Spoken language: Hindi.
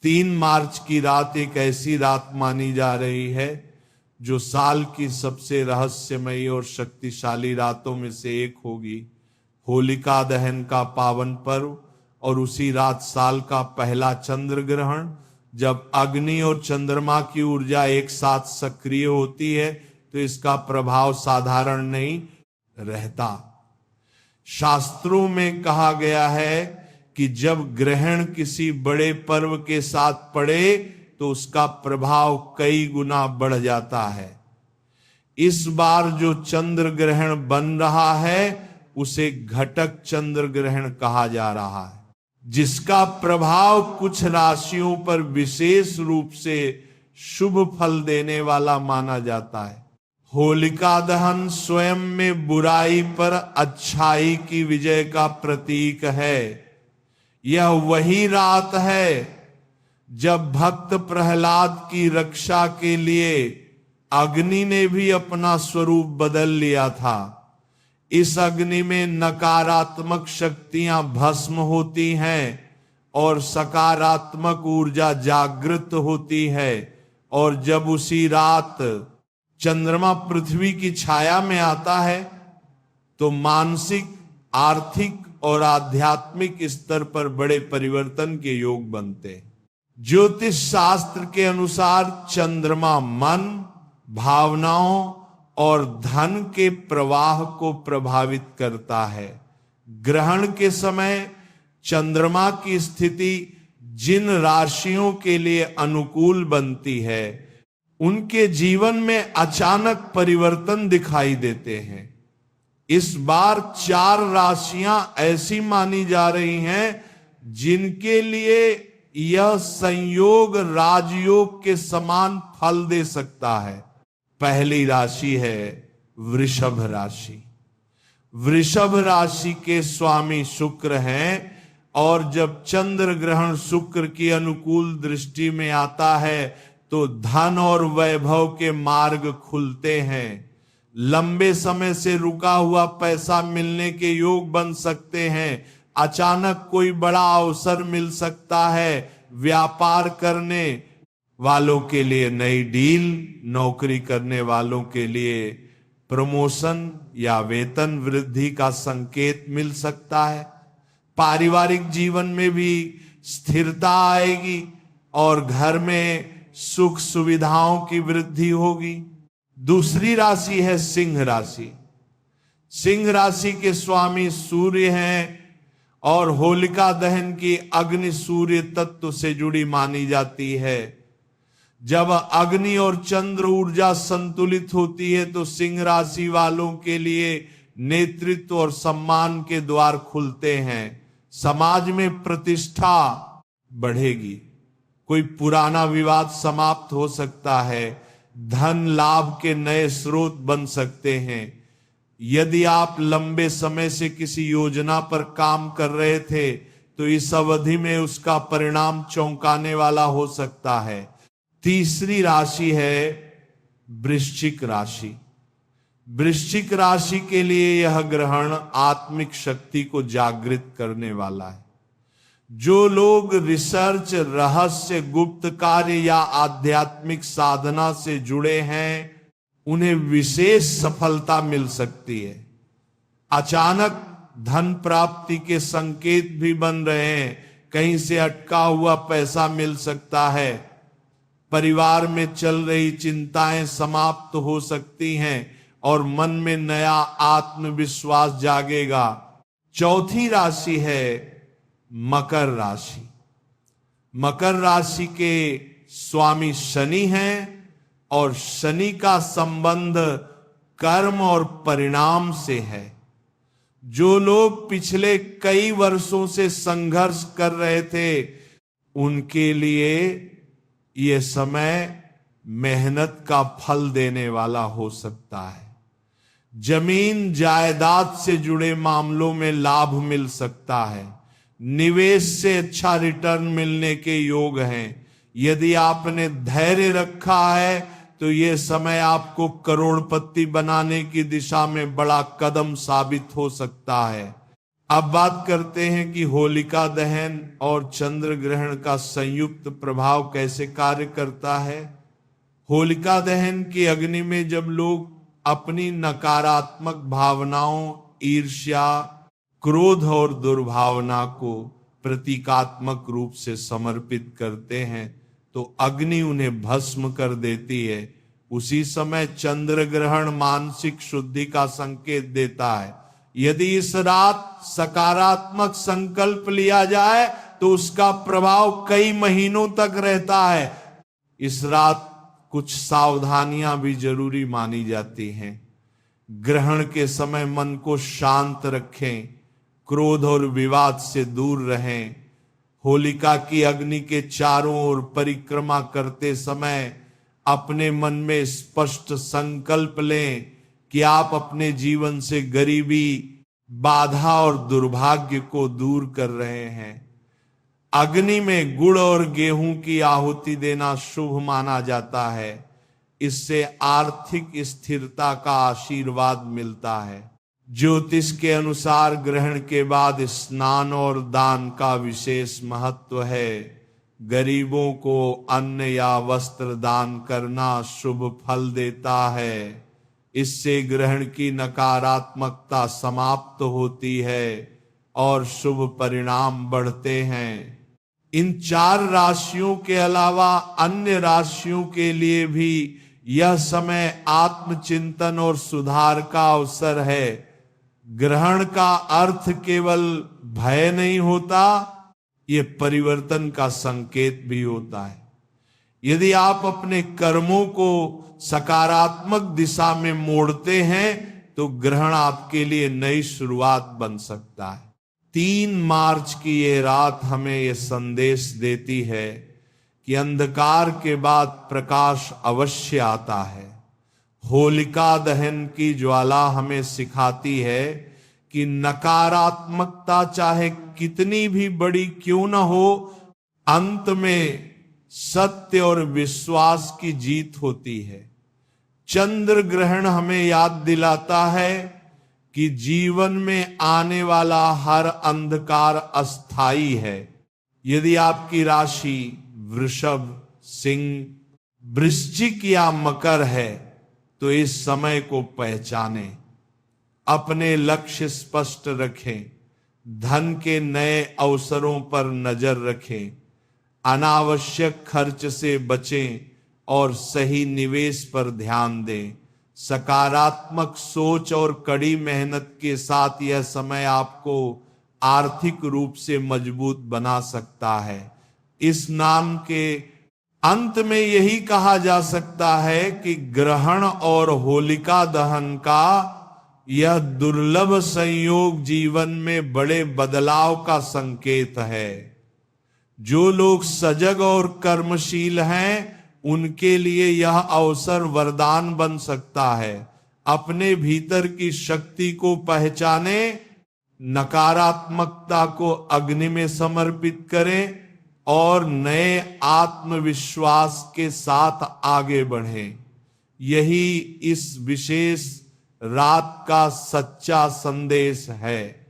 3 मार्च की रात एक ऐसी रात मानी जा रही है जो साल की सबसे रहस्यमयी और शक्तिशाली रातों में से एक होगी। होलिका दहन का पावन पर्व और उसी रात साल का पहला चंद्र ग्रहण, जब अग्नि और चंद्रमा की ऊर्जा एक साथ सक्रिय होती है तो इसका प्रभाव साधारण नहीं रहता। शास्त्रों में कहा गया है कि जब ग्रहण किसी बड़े पर्व के साथ पड़े तो उसका प्रभाव कई गुना बढ़ जाता है। इस बार जो चंद्र ग्रहण बन रहा है उसे घटक चंद्र ग्रहण कहा जा रहा है, जिसका प्रभाव कुछ राशियों पर विशेष रूप से शुभ फल देने वाला माना जाता है। होलिका दहन स्वयं में बुराई पर अच्छाई की विजय का प्रतीक है। यह वही रात है जब भक्त प्रहलाद की रक्षा के लिए अग्नि ने भी अपना स्वरूप बदल लिया था। इस अग्नि में नकारात्मक शक्तियां भस्म होती हैं और सकारात्मक ऊर्जा जागृत होती है। और जब उसी रात चंद्रमा पृथ्वी की छाया में आता है तो मानसिक, आर्थिक और आध्यात्मिक स्तर पर बड़े परिवर्तन के योग बनते हैं। ज्योतिष शास्त्र के अनुसार चंद्रमा मन, भावनाओं और धन के प्रवाह को प्रभावित करता है। ग्रहण के समय चंद्रमा की स्थिति जिन राशियों के लिए अनुकूल बनती है उनके जीवन में अचानक परिवर्तन दिखाई देते हैं। इस बार 4 राशियां ऐसी मानी जा रही हैं जिनके लिए यह संयोग राजयोग के समान फल दे सकता है। पहली राशि है वृषभ राशि। वृषभ राशि के स्वामी शुक्र हैं और जब चंद्र ग्रहण शुक्र की अनुकूल दृष्टि में आता है तो धन और वैभव के मार्ग खुलते हैं। लंबे समय से रुका हुआ पैसा मिलने के योग बन सकते हैं। अचानक कोई बड़ा अवसर मिल सकता है। व्यापार करने वालों के लिए नई डील, नौकरी करने वालों के लिए प्रमोशन या वेतन वृद्धि का संकेत मिल सकता है। पारिवारिक जीवन में भी स्थिरता आएगी और घर में सुख सुविधाओं की वृद्धि होगी। दूसरी राशि है सिंह राशि। सिंह राशि के स्वामी सूर्य हैं और होलिका दहन की अग्नि सूर्य तत्व से जुड़ी मानी जाती है। जब अग्नि और चंद्र ऊर्जा संतुलित होती है तो सिंह राशि वालों के लिए नेतृत्व और सम्मान के द्वार खुलते हैं। समाज में प्रतिष्ठा बढ़ेगी। कोई पुराना विवाद समाप्त हो सकता है। धन लाभ के नए स्रोत बन सकते हैं। यदि आप लंबे समय से किसी योजना पर काम कर रहे थे तो इस अवधि में उसका परिणाम चौंकाने वाला हो सकता है। तीसरी राशि है वृश्चिक राशि। वृश्चिक राशि के लिए यह ग्रहण आत्मिक शक्ति को जागृत करने वाला है। जो लोग रिसर्च, रहस्य, गुप्त कार्य या आध्यात्मिक साधना से जुड़े हैं उन्हें विशेष सफलता मिल सकती है। अचानक धन प्राप्ति के संकेत भी बन रहे हैं। कहीं से अटका हुआ पैसा मिल सकता है। परिवार में चल रही चिंताएं समाप्त हो सकती हैं और मन में नया आत्मविश्वास जागेगा। चौथी राशि है मकर राशि। मकर राशि के स्वामी शनि हैं और शनि का संबंध कर्म और परिणाम से है। जो लोग पिछले कई वर्षों से संघर्ष कर रहे थे उनके लिए यह समय मेहनत का फल देने वाला हो सकता है। जमीन जायदाद से जुड़े मामलों में लाभ मिल सकता है। निवेश से अच्छा रिटर्न मिलने के योग हैं। यदि आपने धैर्य रखा है तो यह समय आपको करोड़पति बनाने की दिशा में बड़ा कदम साबित हो सकता है। अब बात करते हैं कि होलिका दहन और चंद्र ग्रहण का संयुक्त प्रभाव कैसे कार्य करता है। होलिका दहन की अग्नि में जब लोग अपनी नकारात्मक भावनाओं, ईर्ष्या, क्रोध और दुर्भावना को प्रतीकात्मक रूप से समर्पित करते हैं तो अग्नि उन्हें भस्म कर देती है। उसी समय चंद्र ग्रहण मानसिक शुद्धि का संकेत देता है। यदि इस रात सकारात्मक संकल्प लिया जाए तो उसका प्रभाव कई महीनों तक रहता है। इस रात कुछ सावधानियां भी जरूरी मानी जाती हैं। ग्रहण के समय मन को शांत रखें, क्रोध और विवाद से दूर रहें। होलिका की अग्नि के चारों ओर परिक्रमा करते समय अपने मन में स्पष्ट संकल्प लें कि आप अपने जीवन से गरीबी, बाधा और दुर्भाग्य को दूर कर रहे हैं। अग्नि में गुड़ और गेहूं की आहुति देना शुभ माना जाता है। इससे आर्थिक स्थिरता का आशीर्वाद मिलता है। ज्योतिष के अनुसार ग्रहण के बाद स्नान और दान का विशेष महत्व है। गरीबों को अन्न या वस्त्र दान करना शुभ फल देता है। इससे ग्रहण की नकारात्मकता समाप्त होती है और शुभ परिणाम बढ़ते हैं। इन 4 राशियों के अलावा अन्य राशियों के लिए भी यह समय आत्मचिंतन और सुधार का अवसर है। ग्रहण का अर्थ केवल भय नहीं होता, ये परिवर्तन का संकेत भी होता है। यदि आप अपने कर्मों को सकारात्मक दिशा में मोड़ते हैं तो ग्रहण आपके लिए नई शुरुआत बन सकता है। 3 मार्च की ये रात हमें ये संदेश देती है कि अंधकार के बाद प्रकाश अवश्य आता है। होलिका दहन की ज्वाला हमें सिखाती है कि नकारात्मकता चाहे कितनी भी बड़ी क्यों न हो, अंत में सत्य और विश्वास की जीत होती है। चंद्र ग्रहण हमें याद दिलाता है कि जीवन में आने वाला हर अंधकार अस्थाई है। यदि आपकी राशि वृषभ, सिंह, वृश्चिक या मकर है तो इस समय को पहचानें, अपने लक्ष्य स्पष्ट रखें, धन के नए अवसरों पर नजर रखें, अनावश्यक खर्च से बचें और सही निवेश पर ध्यान दें। सकारात्मक सोच और कड़ी मेहनत के साथ यह समय आपको आर्थिक रूप से मजबूत बना सकता है। इस नाम के अंत में यही कहा जा सकता है कि ग्रहण और होलिका दहन का यह दुर्लभ संयोग जीवन में बड़े बदलाव का संकेत है। जो लोग सजग और कर्मशील हैं उनके लिए यह अवसर वरदान बन सकता है। अपने भीतर की शक्ति को पहचाने, नकारात्मकता को अग्नि में समर्पित करें और नए आत्मविश्वास के साथ आगे बढ़ें। यही इस विशेष रात का सच्चा संदेश है।